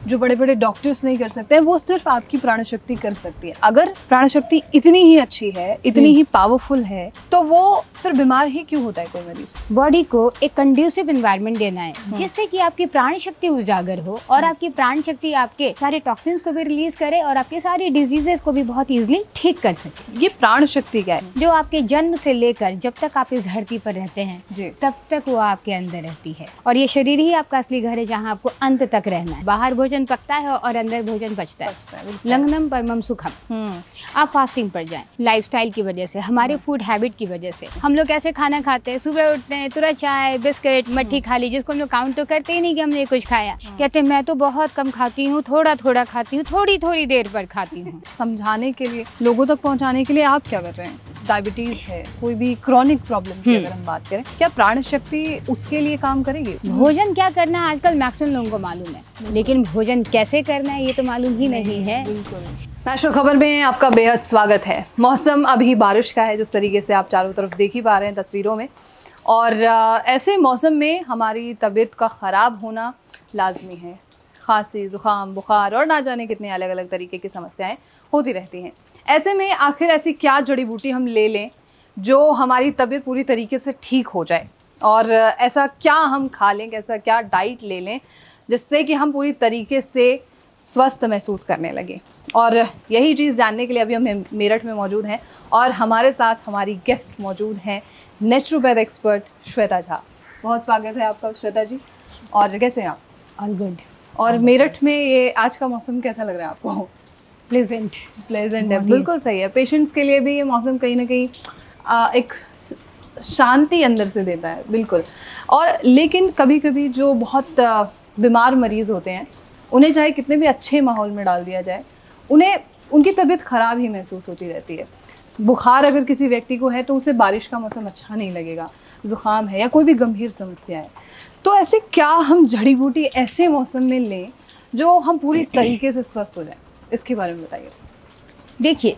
जो बड़े बड़े डॉक्टर्स नहीं कर सकते हैं, वो सिर्फ आपकी प्राण शक्ति कर सकती है। अगर प्राण शक्ति इतनी ही अच्छी है, इतनी ही पावरफुल है, तो वो फिर बीमार ही क्यों होता है कोई मरीज? बॉडी को एक कंड्यूसिव एनवायरनमेंट देना है जिससे कि आपकी प्राण शक्ति उजागर हो और आपकी प्राण शक्ति आपके सारे टॉक्सिन्स को भी रिलीज करे और आपके सारी डिजीजेस को भी बहुत इजीली ठीक कर सके। ये प्राण शक्ति क्या है? जो आपके जन्म से लेकर जब तक आप इस धरती पर रहते हैं तब तक वो आपके अंदर रहती है और ये शरीर ही आपका असली घर है जहाँ आपको अंत तक रहना है। बाहर भोजन पकता है और अंदर भोजन पचता है। लंघनम परमम सुखम। आप फास्टिंग पर जाएं, लाइफस्टाइल की वजह से, हमारे फूड हैबिट की वजह से हम लोग कैसे खाना खाते हैं, सुबह उठते हैं तुरंत चाय बिस्किट मट्ठी खा ली, जिसको हम लोग काउंट तो करते ही नहीं कि हमने कुछ खाया। कहते हैं मैं तो बहुत कम खाती हूँ, थोड़ा थोड़ा खाती हूँ, थोड़ी थोड़ी देर पर खाती हूँ। समझाने के लिए, लोगों तक पहुँचाने के लिए आप क्या कर रहे हैं? डायबिटीज है, कोई भी क्रॉनिक प्रॉब्लम की अगर हम बात करें, क्या प्राण शक्ति उसके लिए काम करेगी? भोजन क्या करना है आजकल मैक्सिमम लोगों को मालूम है, लेकिन भोजन कैसे करना है ये तो मालूम ही नहीं है। बिल्कुल। नेशनल खबर में आपका बेहद स्वागत है। मौसम अभी बारिश का है, जिस तरीके से आप चारों तरफ देख ही पा रहे हैं तस्वीरों में, और ऐसे मौसम में हमारी तबीयत का ख़राब होना लाजमी है। खांसी, ज़ुकाम, बुखार और ना जाने कितने अलग अलग तरीके की समस्याएं होती रहती हैं। ऐसे में आखिर ऐसी क्या जड़ी बूटी हम ले लें जो हमारी तबीयत पूरी तरीके से ठीक हो जाए, और ऐसा क्या हम खा लें, ऐसा क्या डाइट ले लें जिससे कि हम पूरी तरीके से स्वस्थ महसूस करने लगे। और यही चीज़ जानने के लिए अभी हम मेरठ में मौजूद हैं और हमारे साथ हमारी गेस्ट मौजूद हैं, नेचुरोपैथ एक्सपर्ट श्वेता झा। बहुत स्वागत है आपका श्वेता जी। और कैसे हैं आप? All good. और मेरठ में ये आज का मौसम कैसा लग रहा है आपको? प्लेजेंट है, बिल्कुल सही है। पेशेंट्स के लिए भी ये मौसम कहीं ना कहीं एक शांति अंदर से देता है, बिल्कुल। और लेकिन कभी कभी जो बहुत बीमार मरीज होते हैं, उन्हें चाहे कितने भी अच्छे माहौल में डाल दिया जाए, उन्हें उनकी तबीयत ख़राब ही महसूस होती रहती है। बुखार अगर किसी व्यक्ति को है तो उसे बारिश का मौसम अच्छा नहीं लगेगा, ज़ुकाम है या कोई भी गंभीर समस्या है। तो ऐसे क्या हम जड़ी बूटी ऐसे मौसम में लें जो हम पूरी तरीके से स्वस्थ हो जाए, इसके बारे में बताइए। देखिए,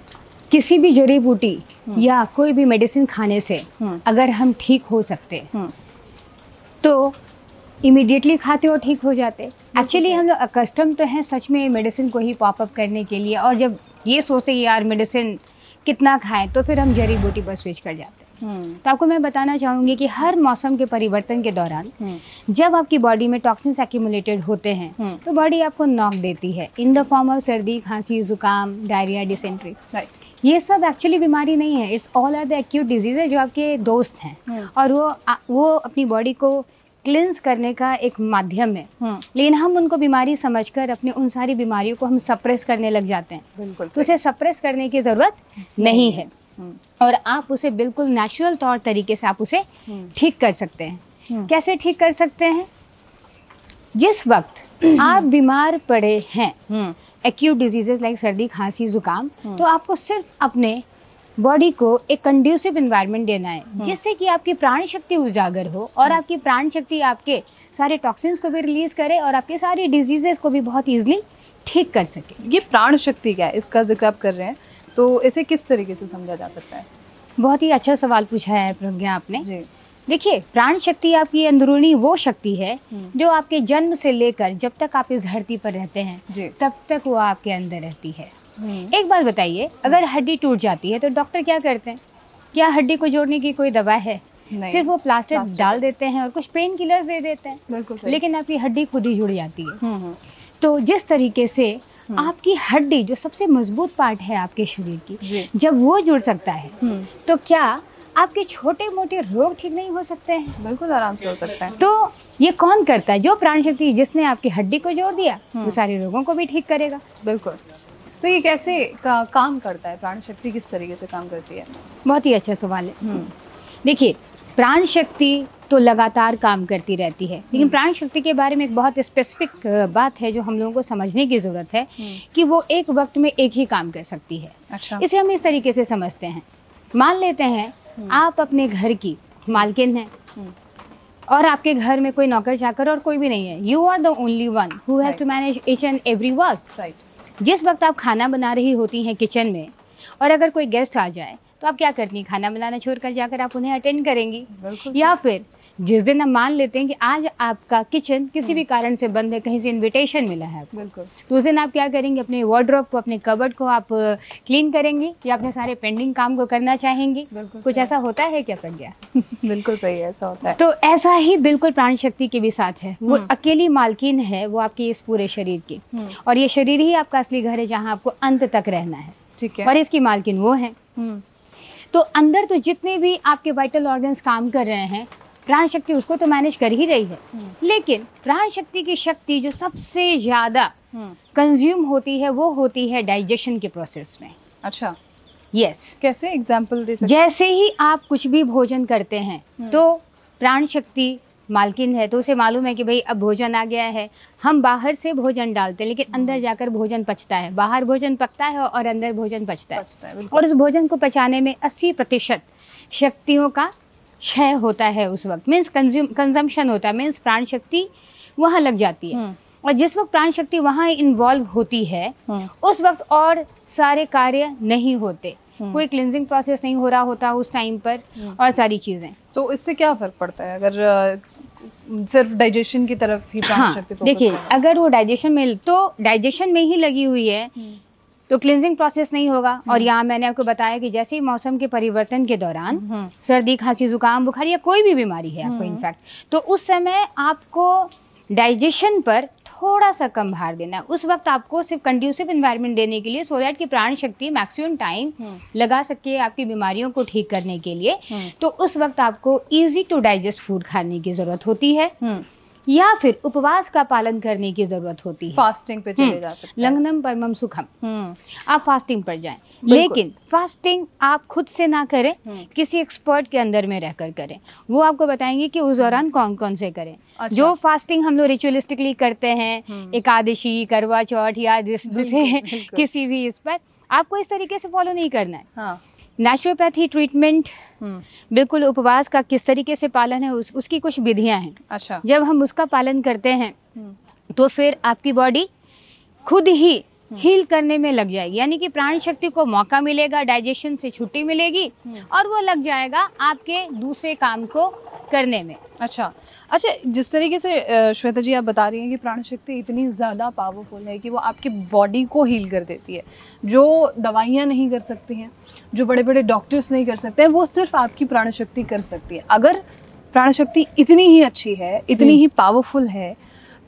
किसी भी जड़ी बूटी या कोई भी मेडिसिन खाने से अगर हम ठीक हो सकते तो इमीडिएटली खाते और ठीक हो जाते। एक्चुअली हम लोग अकस्टम तो हैं सच में मेडिसिन को ही पॉपअप करने के लिए, और जब ये सोचते हैं यार मेडिसिन कितना खाएं तो फिर हम जड़ी बूटी पर स्विच कर जाते हैं। तो आपको मैं बताना चाहूँगी कि हर मौसम के परिवर्तन के दौरान जब आपकी बॉडी में टॉक्सिन्स एक्यूमुलेटेड होते हैं तो बॉडी आपको नॉक देती है इन द फॉर्म ऑफ सर्दी, खांसी, जुकाम, डायरिया, डिसेंट्री। ये सब एक्चुअली बीमारी नहीं है, it's all are the acute disease जो आपके दोस्त हैं और वो अपनी बॉडी को क्लिंस करने का एक माध्यम है। लेकिन हम उनको बीमारी समझकर अपने उन सारी बीमारियों को हम सप्रेस करने लग जाते हैं। बिल्कुल। तो उसे सप्रेस करने की ज़रूरत नहीं है और आप उसे बिल्कुल नेचुरल तौर तरीके से आप उसे ठीक कर सकते हैं। कैसे ठीक कर सकते हैं? जिस वक्त आप बीमार पड़े हैं, एक्यूट डिजीजेस लाइक सर्दी, खांसी, जुकाम, तो आपको सिर्फ अपने बॉडी को एक कंड्यूसिव एनवायरनमेंट देना है जिससे कि आपकी प्राण शक्ति उजागर हो और आपकी प्राण शक्ति आपके सारे टॉक्सिन्स को भी रिलीज करे और आपकी सारी डिजीजेस को भी बहुत ईजिली ठीक कर सके। ये प्राण शक्ति क्या है, इसका जिक्र आप कर रहे हैं, तो इसे किस तरीके से समझा जा सकता है? बहुत ही अच्छा सवाल पूछा है प्रज्ञा आपने जी। देखिए, प्राण शक्ति आपकी अंदरूनी वो शक्ति है जो आपके जन्म से लेकर जब तक आप इस धरती पर रहते हैं तब तक वो आपके अंदर रहती है। एक बात बताइए, अगर हड्डी टूट जाती है तो डॉक्टर क्या करते हैं? क्या हड्डी को जोड़ने की कोई दवा है? सिर्फ वो प्लास्टर डाल देते हैं और कुछ पेन किलर्स दे देते हैं, लेकिन आपकी हड्डी खुद ही जुड़ जाती है। तो जिस तरीके से आपकी हड्डी जो सबसे मजबूत पार्ट है आपके शरीर की, जब वो जुड़ सकता है तो क्या आपके छोटे मोटे रोग ठीक नहीं हो सकते हैं? बिल्कुल आराम से हो सकता है। तो ये कौन करता है? जो प्राण शक्ति जिसने आपकी हड्डी को जोड़ दिया वो सारे रोगों को भी ठीक करेगा। बिल्कुल। तो ये कैसे काम करता है? प्राण शक्ति किस तरीके से काम करती है? बहुत ही अच्छा सवाल है। देखिए, प्राण शक्ति तो लगातार काम करती रहती है, लेकिन प्राण शक्ति के बारे में एक बहुत स्पेसिफिक बात है जो हम लोगों को समझने की ज़रूरत है कि वो एक वक्त में एक ही काम कर सकती है। अच्छा। इसे हम इस तरीके से समझते हैं, मान लेते हैं आप अपने घर की मालकिन हैं और आपके घर में कोई नौकर चाकर और कोई भी नहीं है। You are the only one who has to manage each and every work. Right. जिस वक्त आप खाना बना रही होती हैं किचन में, और अगर कोई गेस्ट आ जाए तो आप क्या करती हैं? खाना बनाना छोड़कर जाकर आप उन्हें अटेंड करेंगी, या फिर जिस दिन हम मान लेते हैं कि आज आपका किचन किसी भी कारण से बंद है, कहीं से इनविटेशन मिला है आपको, बिल्कुल, तो उस दिन आप क्या करेंगे? अपने वार्डरोब को, अपने कबर्ड को आप क्लीन करेंगे या अपने सारे पेंडिंग काम को करना चाहेंगे? कुछ ऐसा होता है क्या प्रज्ञा? बिल्कुल सही है, ऐसा होता है। तो ऐसा ही बिल्कुल प्राण शक्ति के भी साथ है। वो अकेली मालकिन है वो आपकी इस पूरे शरीर की, और ये शरीर ही आपका असली घर है जहाँ आपको अंत तक रहना है। ठीक है। और इसकी मालकिन वो है। तो अंदर तो जितने भी आपके वाइटल ऑर्गन्स काम कर रहे हैं, प्राण शक्ति उसको तो मैनेज कर ही रही है। लेकिन प्राण शक्ति की शक्ति जो सबसे ज्यादा कंज्यूम होती है वो होती है डाइजेशन के प्रोसेस में। अच्छा, यस। कैसे? एग्जाम्पल दे सकते? जैसे ही आप कुछ भी भोजन करते हैं तो प्राण शक्ति मालकिन है, तो उसे मालूम है कि भाई अब भोजन आ गया है। हम बाहर से भोजन डालते हैं लेकिन अंदर जाकर भोजन पचता है। बाहर भोजन पकता है और अंदर भोजन पचता है। और उस भोजन को पचाने में 80% शक्तियों का क्षय होता है उस वक्त, मीन्स कंजम्पशन होता है, मीन्स प्राण शक्ति वहाँ लग जाती है। और जिस वक्त प्राण शक्ति वहाँ इन्वॉल्व होती है उस वक्त और सारे कार्य नहीं होते, कोई क्लिनजिंग प्रोसेस नहीं हो रहा होता उस टाइम पर और सारी चीज़ें। तो इससे क्या फ़र्क पड़ता है अगर सिर्फ डाइजेशन की तरफ ही प्राण शक्ति फोकस देखिए, करें? अगर वो डाइजेशन में ही लगी हुई है तो क्लिनजिंग प्रोसेस नहीं होगा। और यहाँ मैंने आपको बताया कि जैसे ही मौसम के परिवर्तन के दौरान सर्दी, खांसी, जुकाम, बुखार या कोई भी बीमारी है आपको इनफैक्ट, तो उस समय आपको डाइजेशन पर थोड़ा सा कम भार देना है। उस वक्त आपको सिर्फ कंड्यूसिव एनवायरनमेंट देने के लिए, सो दैट कि प्राण शक्ति मैक्सिमम टाइम लगा सके आपकी बीमारियों को ठीक करने के लिए। तो उस वक्त आपको इजी टू डाइजेस्ट फूड खाने की जरूरत होती है या फिर उपवास का पालन करने की जरूरत होती है। फास्टिंग पे चले जा सकते हैं। लंघनम परमम सुखम, आप फास्टिंग पर जाएं। लेकिन फास्टिंग आप खुद से ना करें, किसी एक्सपर्ट के अंदर में रहकर करें। वो आपको बताएंगे कि उस दौरान कौन कौन से करें। अच्छा। जो फास्टिंग हम लोग रिचुअलिस्टिकली करते हैं, एकादशी, करवा चौथ या दूसरे किसी भी इस पर, आपको इस तरीके से फॉलो नहीं करना है। हाँ। नेचुरोपैथी ट्रीटमेंट बिल्कुल उपवास का किस तरीके से पालन है उसकी कुछ विधियां हैं। अच्छा। जब हम उसका पालन करते हैं तो फिर आपकी बॉडी खुद ही हील करने में लग जाएगी, यानी कि प्राण शक्ति को मौका मिलेगा, डाइजेशन से छुट्टी मिलेगी और वो लग जाएगा आपके दूसरे काम को करने में। अच्छा, जिस तरीके से श्वेता जी आप बता रही हैं कि प्राण शक्ति इतनी ज़्यादा पावरफुल है कि वो आपकी बॉडी को हील कर देती है, जो दवाइयाँ नहीं कर सकती हैं, जो बड़े बड़े डॉक्टर्स नहीं कर सकते हैं, वो सिर्फ आपकी प्राण शक्ति कर सकती है। अगर प्राण शक्ति इतनी ही अच्छी है, इतनी ही पावरफुल है,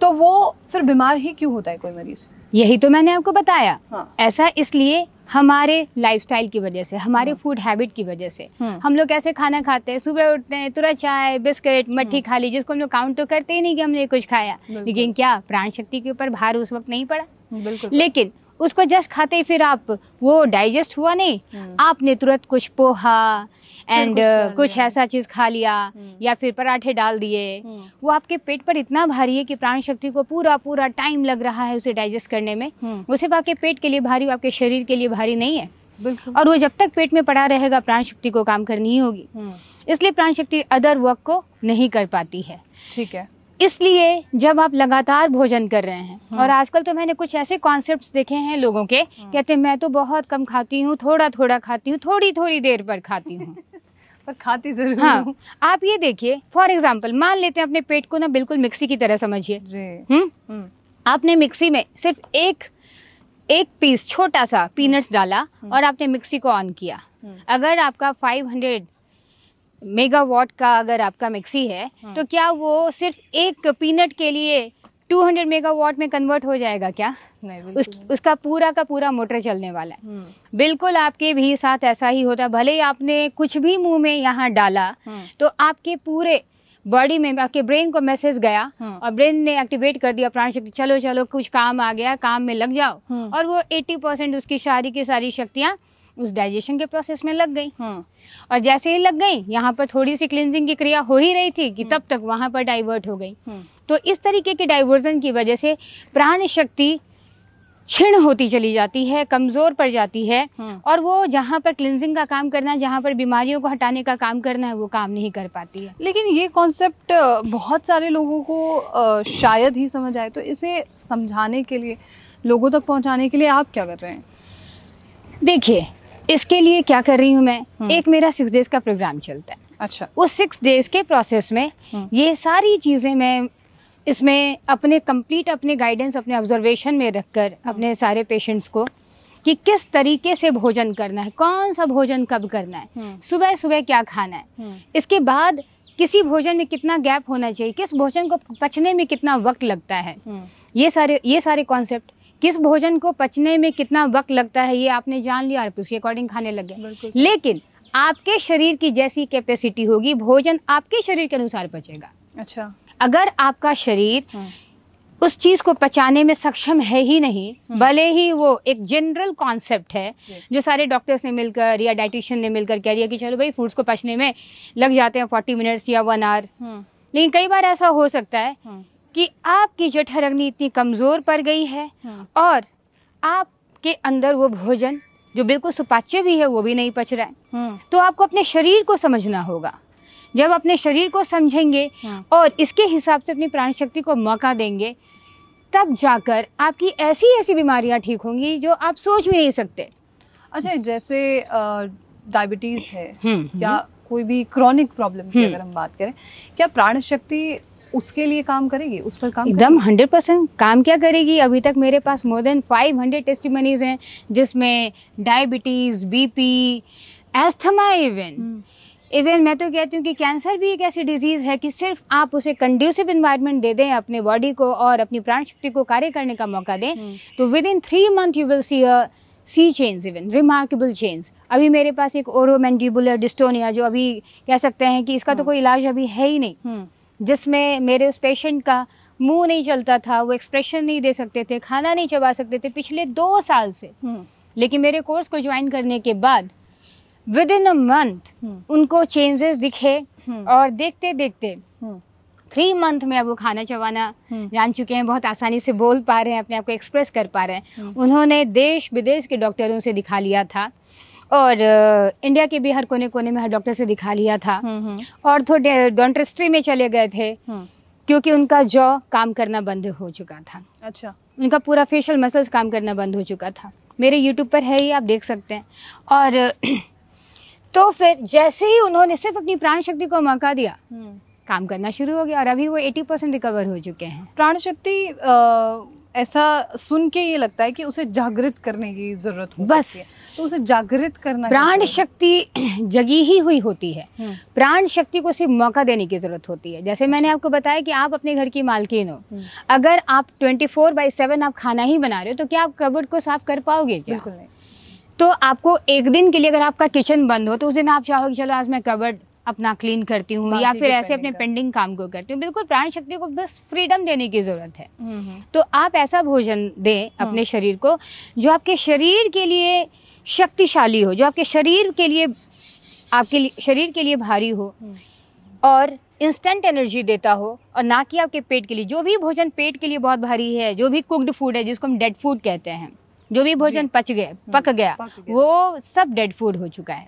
तो वो फिर बीमार ही क्यों होता है कोई मरीज? यही तो मैंने आपको बताया। हाँ। ऐसा इसलिए हमारे लाइफस्टाइल की वजह से, हमारे फूड हैबिट की वजह से। हम लोग कैसे खाना खाते हैं, सुबह उठते हैं तुरंत चाय, बिस्किट, मट्ठी खा ली, जिसको हम लोग काउंट तो करते ही नहीं कि हमने कुछ खाया। लेकिन क्या प्राण शक्ति के ऊपर भार उस वक्त नहीं पड़ा? बिल्कुल। लेकिन उसको जस्ट खाते ही फिर आप वो डाइजेस्ट हुआ नहीं, आपने तुरंत कुछ पोहा एंड कुछ ऐसा चीज खा लिया या फिर पराठे डाल दिए, वो आपके पेट पर इतना भारी है कि प्राण शक्ति को पूरा पूरा टाइम लग रहा है उसे डाइजेस्ट करने में। वो सिर्फ आपके पेट के लिए भारी, आपके शरीर के लिए भारी नहीं है। बिल्कुल। और वो जब तक पेट में पड़ा रहेगा प्राण शक्ति को काम करनी ही होगी। इसलिए प्राण शक्ति अदर वर्क को नहीं कर पाती है। ठीक है। इसलिए जब आप लगातार भोजन कर रहे हैं, और आजकल तो मैंने कुछ ऐसे कॉन्सेप्ट्स देखे हैं लोगों के, कहते हैं मैं तो बहुत कम खाती हूँ, थोड़ा थोड़ा खाती हूँ, थोड़ी थोड़ी देर पर खाती हूँ पर खाती जरूर हाँ। हूँ। आप ये देखिए, फॉर एग्जाम्पल मान लेते हैं अपने पेट को ना बिल्कुल मिक्सी की तरह समझिए जी। आपने मिक्सी में सिर्फ एक पीस छोटा सा पीनट्स डाला और आपने मिक्सी को ऑन किया। अगर आपका 500 मेगावाट का अगर आपका मिक्सी है तो क्या वो सिर्फ एक पीनट के लिए 200 मेगावाट में कन्वर्ट हो जाएगा क्या? नहीं, उसका पूरा का पूरा मोटर चलने वाला है। बिल्कुल आपके भी साथ ऐसा ही होता है। भले ही आपने कुछ भी मुंह में यहाँ डाला तो आपके पूरे बॉडी में, आपके ब्रेन को मैसेज गया और ब्रेन ने एक्टिवेट कर दिया प्राण शक्ति, चलो चलो कुछ काम आ गया, काम में लग जाओ। और वो 80% उसकी सारी की सारी शक्तियाँ उस डाइजेशन के प्रोसेस में लग गई। और जैसे ही लग गई, यहाँ पर थोड़ी सी क्लींजिंग की क्रिया हो ही रही थी कि तब तक वहाँ पर डाइवर्ट हो गई। तो इस तरीके के डाइवर्जन की वजह से प्राण शक्ति क्षीण होती चली जाती है, कमजोर पड़ जाती है, और वो जहाँ पर क्लींजिंग का काम करना है, जहाँ पर बीमारियों को हटाने का काम करना है, वो काम नहीं कर पाती है। लेकिन ये कॉन्सेप्ट बहुत सारे लोगों को शायद ही समझ आए, तो इसे समझाने के लिए, लोगों तक पहुँचाने के लिए आप क्या कर रहे हैं? देखिए, इसके लिए क्या कर रही हूँ मैं, एक मेरा 6 डेज का प्रोग्राम चलता है। अच्छा। उस 6 डेज के प्रोसेस में ये सारी चीज़ें मैं इसमें अपने कंप्लीट अपने गाइडेंस अपने ऑब्जर्वेशन में रखकर अपने सारे पेशेंट्स को कि किस तरीके से भोजन करना है, कौन सा भोजन कब करना है, सुबह सुबह क्या खाना है, इसके बाद किसी भोजन में कितना गैप होना चाहिए, किस भोजन को पचने में कितना वक्त लगता है, ये सारे कॉन्सेप्ट, किस भोजन को पचने में कितना वक्त लगता है ये आपने जान लिया और उसके अकॉर्डिंग खाने लगे। लेकिन आपके शरीर की जैसी कैपेसिटी होगी भोजन आपके शरीर के अनुसार पचेगा। अच्छा। अगर आपका शरीर उस चीज़ को पचाने में सक्षम है ही नहीं, भले ही वो एक जनरल कॉन्सेप्ट है जो सारे डॉक्टर्स ने मिलकर या डाइटिशियन ने मिलकर कह दिया कि चलो भाई फ्रूट्स को पचने में लग जाते हैं 40 मिनट्स या 1 आवर, लेकिन कई बार ऐसा हो सकता है कि आपकी जठराग्नि इतनी कमज़ोर पड़ गई है और आपके अंदर वो भोजन जो बिल्कुल सुपाच्य भी है वो भी नहीं पच रहा है। तो आपको अपने शरीर को समझना होगा। जब अपने शरीर को समझेंगे और इसके हिसाब से अपनी प्राण शक्ति को मौका देंगे, तब जाकर आपकी ऐसी ऐसी बीमारियां ठीक होंगी जो आप सोच भी नहीं सकते। अच्छा, जैसे डायबिटीज़ है या कोई भी क्रॉनिक प्रॉब्लम की अगर हम बात करें, क्या प्राण शक्ति उसके लिए काम करेगी, उस पर काम एकदम 100% काम क्या करेगी। अभी तक मेरे पास मोर देन 500 टेस्टिमनीज हैं जिसमें डायबिटीज़, बीपी, एस्थमा, इवन मैं तो कहती हूँ कि कैंसर भी एक ऐसी डिजीज़ है कि सिर्फ आप उसे कंड्यूसिव इन्वायरमेंट दे दें अपने बॉडी को और अपनी प्राण शक्ति को कार्य करने का मौका दें, तो with in 3 month you will see change, even remarkable change. अभी मेरे पास एक ओरोमैंडिबुलर डिस्टोनिया जो अभी कह सकते हैं कि इसका तो कोई इलाज अभी है ही नहीं, जिसमें मेरे उस पेशेंट का मुंह नहीं चलता था, वो एक्सप्रेशन नहीं दे सकते थे, खाना नहीं चबा सकते थे पिछले 2 साल से। लेकिन मेरे कोर्स को ज्वाइन करने के बाद विद इन अ मंथ उनको चेंजेस दिखे और देखते देखते 3 मंथ में अब वो खाना चबाना जान चुके हैं, बहुत आसानी से बोल पा रहे हैं, अपने आप को एक्सप्रेस कर पा रहे हैं। उन्होंने देश विदेश के डॉक्टरों से दिखा लिया था और इंडिया के भी हर कोने कोने में हर डॉक्टर से दिखा लिया था और थोड़े डेंटिस्ट्री में चले गए थे क्योंकि उनका जॉ काम करना बंद हो चुका था। अच्छा। उनका पूरा फेशियल मसल्स काम करना बंद हो चुका था। मेरे यूट्यूब पर है ही, आप देख सकते हैं। और तो फिर जैसे ही उन्होंने सिर्फ अपनी प्राण शक्ति को मौका दिया, काम करना शुरू हो गया और अभी वो 80% रिकवर हो चुके हैं। प्राण शक्ति ऐसा सुन के ये लगता है कि उसे जागृत करने की जरूरत हो बस है, तो उसे जागृत करना। प्राण शक्ति जगी ही हुई होती है, प्राण शक्ति को सिर्फ मौका देने की जरूरत होती है। जैसे मैंने आपको बताया कि आप अपने घर की मालकिन हो, अगर आप 24/7 आप खाना ही बना रहे हो तो क्या आप कबर्ड को साफ कर पाओगे? बिल्कुल नहीं। तो आपको एक दिन के लिए अगर आपका किचन बंद हो तो उस दिन आप चाहोगे चलो आज मैं कबर्ड अपना क्लीन करती हूँ या फिर ऐसे अपने पेंडिंग काम को करती हूँ। बिल्कुल प्राण शक्ति को बस फ्रीडम देने की जरूरत है। तो आप ऐसा भोजन दें अपने शरीर को जो आपके शरीर के लिए शक्तिशाली हो, जो आपके शरीर के लिए शरीर के लिए भारी हो और इंस्टेंट एनर्जी देता हो, और ना कि आपके पेट के लिए। जो भी भोजन पेट के लिए बहुत भारी है, जो भी कुक्ड फूड है जिसको हम डेड फूड कहते हैं, जो भी भोजन पक गया वो सब डेड फूड हो चुका है।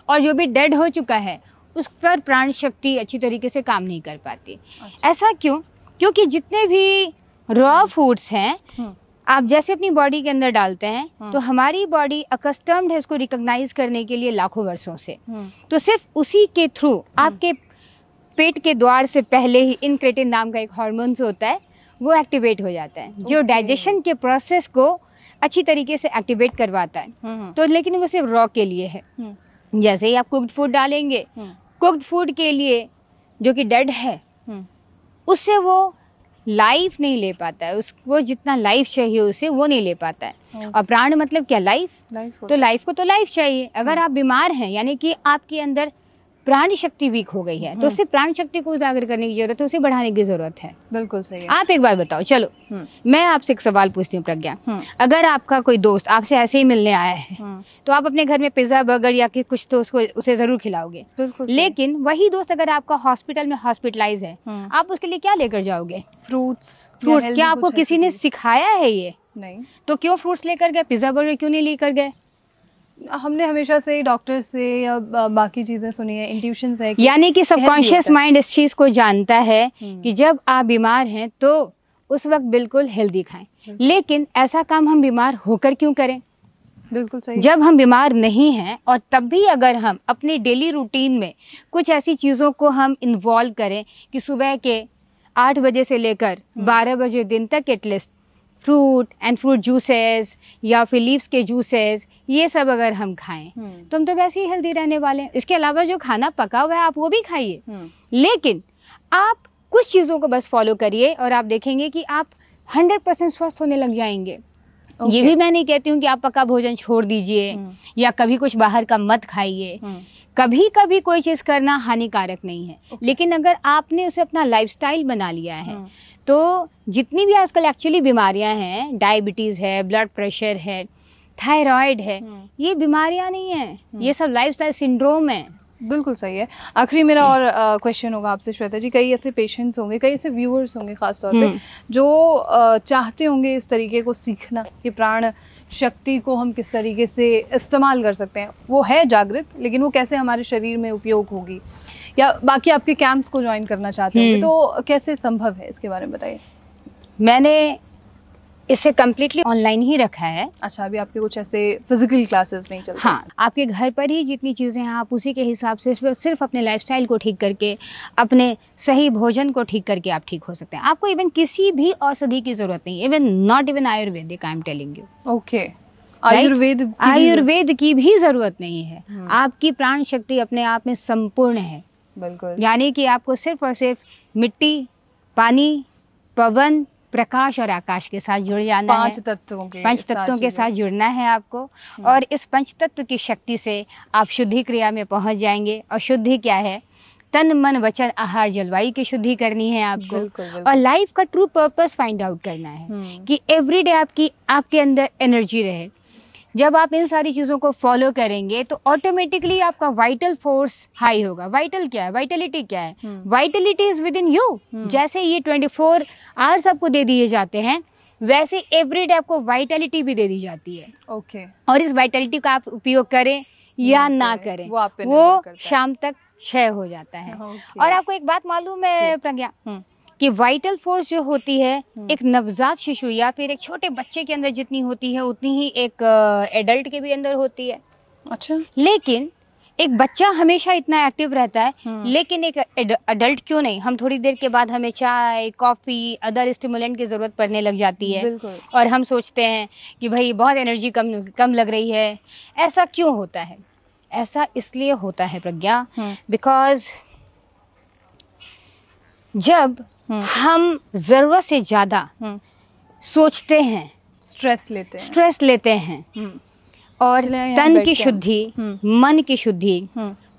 और जो भी डेड हो चुका है उस पर प्राण शक्ति अच्छी तरीके से काम नहीं कर पाती। अच्छा। ऐसा क्यों? क्योंकि जितने भी रॉ फूड्स हैं आप जैसे अपनी बॉडी के अंदर डालते हैं तो हमारी बॉडी अकस्टम्ड है इसको रिकॉग्नाइज करने के लिए लाखों वर्षों से। तो सिर्फ उसी के थ्रू आपके पेट के द्वार से पहले ही इनक्रेटिन नाम का एक हार्मोन होता है, वो एक्टिवेट हो जाता है जो डाइजेशन के प्रोसेस को अच्छी तरीके से एक्टिवेट करवाता है। तो लेकिन वो सिर्फ रॉ के लिए है। जैसे ही आप कुक्ड फूड डालेंगे, कुक्ड फूड के लिए जो कि डेड है उससे वो लाइफ नहीं ले पाता है, उसको जितना लाइफ चाहिए उसे वो नहीं ले पाता है। और प्राण मतलब क्या? लाइफ। तो लाइफ को तो लाइफ चाहिए। अगर आप बीमार हैं यानी कि आपके अंदर प्राण शक्ति वीक हो गई है तो उसे प्राण शक्ति को उजागर करने की जरूरत है, उसे बढ़ाने की जरूरत है। बिल्कुल सही है। आप एक बात बताओ, चलो मैं आपसे एक सवाल पूछती हूँ प्रज्ञा, अगर आपका कोई दोस्त आपसे ऐसे ही मिलने आया है तो आप अपने घर में पिज्जा बर्गर या कि कुछ तो उसे जरूर खिलाओगे। लेकिन वही दोस्त अगर आपका हॉस्पिटल में हॉस्पिटलाइज है, आप उसके लिए क्या लेकर जाओगे? फ्रूट्स। क्या आपको किसी ने सिखाया है ये? नहीं। तो क्यों फ्रूट्स लेकर गए, पिज्जा बर्गर क्यों नहीं लेकर गए? हमने हमेशा से डॉक्टर से या बाकी चीजें सुनी है, इंट्यूशंस है। यानी कि सबकॉन्शियस माइंड इस चीज को जानता है कि जब आप बीमार हैं तो उस वक्त बिल्कुल हेल्दी खाएं। लेकिन ऐसा काम हम बीमार होकर क्यों करें? बिल्कुल सही। जब हम बीमार नहीं हैं और तब भी अगर हम अपने डेली रूटीन में कुछ ऐसी चीज़ों को हम इन्वॉल्व करें कि सुबह के 8 बजे से लेकर 12 बजे दिन तक at least fruit and fruit juices या फिर लीव्स के जूसेस ये सब अगर हम खाएं तो हम तो वैसे ही हेल्दी रहने वाले हैं। इसके अलावा जो खाना पका हुआ है आप वो भी खाइए, लेकिन आप कुछ चीज़ों को बस फॉलो करिए और आप देखेंगे कि आप 100% स्वस्थ होने लग जाएंगे। ये भी मैं नहीं कहती हूँ कि आप पका भोजन छोड़ दीजिए या कभी कुछ बाहर का मत खाइए। कभी कभी कोई चीज़ करना हानिकारक नहीं है, लेकिन अगर आपने उसे अपना लाइफस्टाइल बना लिया है तो जितनी भी आजकल एक्चुअली बीमारियां हैं, डायबिटीज़ है, ब्लड प्रेशर है, थायराइड है, ये बीमारियां नहीं हैं, ये सब लाइफस्टाइल सिंड्रोम है। बिल्कुल सही है। आखिरी मेरा और क्वेश्चन होगा आपसे श्वेता जी, कई ऐसे पेशेंट्स होंगे, कई ऐसे व्यूअर्स होंगे खास तौर पे जो चाहते होंगे इस तरीके को सीखना कि प्राण शक्ति को हम किस तरीके से इस्तेमाल कर सकते हैं। वो है जागृत, लेकिन वो कैसे हमारे शरीर में उपयोग होगी, या बाकी आपके कैंप्स को ज्वाइन करना चाहते होंगे तो कैसे संभव है, इसके बारे में बताइए। मैंने इसे कम्प्लीटली ऑनलाइन ही रखा है। अच्छा, अभी आपके कुछ ऐसे फिजिकल क्लासेस नहीं चलते? हाँ, आपके घर पर ही जितनी चीज़ें हैं आप उसी के हिसाब से सिर्फ अपने लाइफस्टाइल को ठीक करके, अपने सही भोजन को ठीक करके आप ठीक हो सकते हैं। आपको इवन किसी भी औषधि की ज़रूरत नहीं, even not even Ayurvedic, I am telling you. Okay, Ayurveda की भी ज़रूरत नहीं है। आपकी प्राण शक्ति अपने आप में संपूर्ण है। बिल्कुल। यानी कि आपको सिर्फ और सिर्फ मिट्टी, पानी, पवन, प्रकाश और आकाश के साथ जुड़ जाना है। पंच तत्वों के साथ जुड़ना है आपको, और इस पंच तत्व की शक्ति से आप शुद्धि क्रिया में पहुंच जाएंगे। और शुद्धि क्या है? तन मन वचन आहार जलवायु की शुद्धि करनी है आपको। बिल्कुल, बिल्कुल। और लाइफ का ट्रू पर्पस फाइंड आउट करना है कि एवरीडे आपके अंदर एनर्जी रहे। जब आप इन सारी चीज़ों को फॉलो करेंगे तो ऑटोमेटिकली आपका वाइटल फोर्स हाई होगा। वाइटल क्या है? वाइटलिटी क्या है? Vitality is with in you. जैसे ये 24 आवर्स आपको दे दिए जाते हैं, वैसे एवरीडे आपको वाइटलिटी भी दे दी जाती है। ओके। और इस वाइटलिटी का आप उपयोग करें या ना करें, वो शाम तक क्षय हो जाता है। और आपको एक बात मालूम है प्रज्ञा, कि वाइटल फोर्स जो होती है एक नवजात शिशु या फिर एक छोटे बच्चे के अंदर जितनी होती है उतनी ही एक एडल्ट के भी अंदर होती है। अच्छा। लेकिन एक बच्चा हमेशा इतना एक्टिव रहता है, लेकिन एक एडल्ट क्यों नहीं? हम थोड़ी देर के बाद हमें चाय, कॉफ़ी, अदर स्टिमुलेंट की ज़रूरत पड़ने लग जाती है। बिल्कुल। और हम सोचते हैं कि भाई बहुत एनर्जी कम लग रही है। ऐसा क्यों होता है? ऐसा इसलिए होता है प्रज्ञा, बिकॉज जब हम ज़रूरत से ज़्यादा सोचते हैं, स्ट्रेस लेते हैं और तन की शुद्धि, मन की शुद्धि,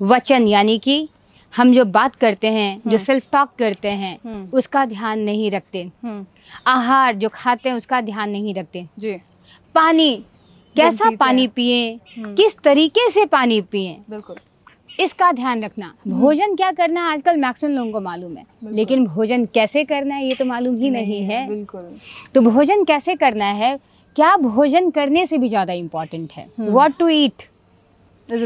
वचन यानी कि हम जो बात करते हैं, जो सेल्फ टॉक करते हैं, उसका ध्यान नहीं रखते। आहार जो खाते हैं उसका ध्यान नहीं रखते जी। पानी, कैसा पानी पिए, किस तरीके से पानी पिए, बिल्कुल इसका ध्यान रखना। भोजन क्या करना है आजकल मैक्सिमम लोगों को मालूम है, लेकिन भोजन कैसे करना है ये तो मालूम ही नहीं है। बिल्कुल। तो भोजन कैसे करना है, क्या भोजन करने से भी ज़्यादा इम्पोर्टेंट है। What to eat is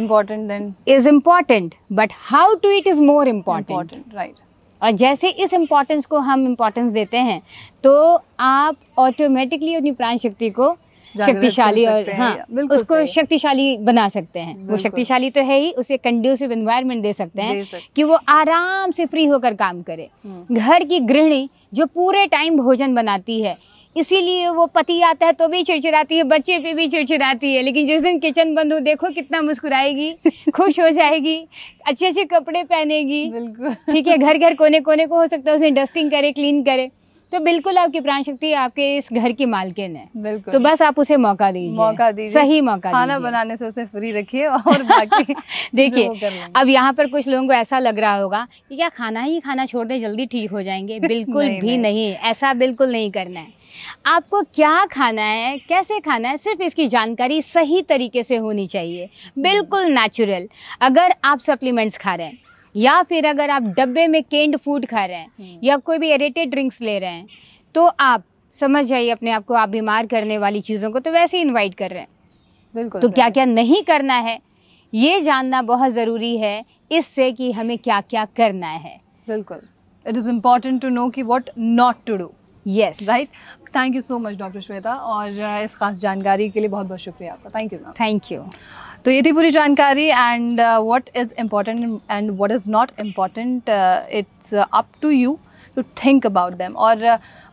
important, but how to eat is more important, right. और जैसे इस इम्पोर्टेंस को हम इम्पोर्टेंस देते हैं तो आप ऑटोमेटिकली अपनी प्राण शक्ति को शक्तिशाली और उसको शक्तिशाली बना सकते हैं। वो शक्तिशाली तो है ही, उसे कंड्यूसिव एनवायरनमेंट दे सकते हैं कि वो आराम से फ्री होकर काम करे। घर की गृहिणी जो पूरे टाइम भोजन बनाती है, इसीलिए वो पति आता है तो भी चिड़चिड़ाती है, बच्चे पे भी चिड़चिड़ाती है, लेकिन जिस दिन किचन बंद हो देखो कितना मुस्कुराएगी, खुश हो जाएगी, अच्छे अच्छे कपड़े पहनेगी। ठीक है, घर घर कोने कोने को हो सकता है उसे डस्टिंग करे, क्लीन करे। तो बिल्कुल आपकी प्राण शक्ति आपके इस घर की मालकिन है। तो बस आप उसे मौका दीजिए, सही मौका खाना बनाने से उसे फ्री रखिए और बाकी देखिए। अब यहाँ पर कुछ लोगों को ऐसा लग रहा होगा कि क्या खाना ही खाना छोड़ दे जल्दी ठीक हो जाएंगे। बिल्कुल भी नहीं, ऐसा बिल्कुल नहीं करना है। आपको क्या खाना है, कैसे खाना है, सिर्फ इसकी जानकारी सही तरीके से होनी चाहिए, बिल्कुल नेचुरल। अगर आप सप्लीमेंट्स खा रहे हैं या फिर अगर आप डब्बे में केन्ड फूड खा रहे हैं या कोई भी एरेटेड ड्रिंक्स ले रहे हैं, तो आप समझ जाइए अपने आप को आप बीमार करने वाली चीज़ों को तो वैसे ही इनवाइट कर रहे हैं। बिल्कुल। तो क्या क्या नहीं करना है ये जानना बहुत ज़रूरी है, इससे कि हमें क्या क्या करना है। बिल्कुल, it is important to know कि what not to do. Yes right. Thank you so much doctor Shweta, और इस खास जानकारी के लिए बहुत बहुत शुक्रिया आपका। Thank you ma'am. Thank you. तो ये थी पूरी जानकारी, and what is important and what is not important, it's up to you to think about them. और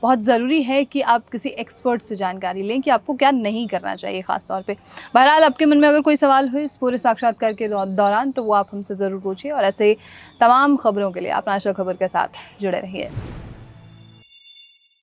बहुत ज़रूरी है कि आप किसी एक्सपर्ट से जानकारी लें कि आपको क्या नहीं करना चाहिए ख़ास तौर पे। बहरहाल आपके मन में अगर कोई सवाल हो इस पूरे साक्षात्कार के दौरान तो वो आप हमसे ज़रूर पूछिए, और ऐसे तमाम खबरों के लिए आप नाशा खबर के साथ जुड़े रहिए।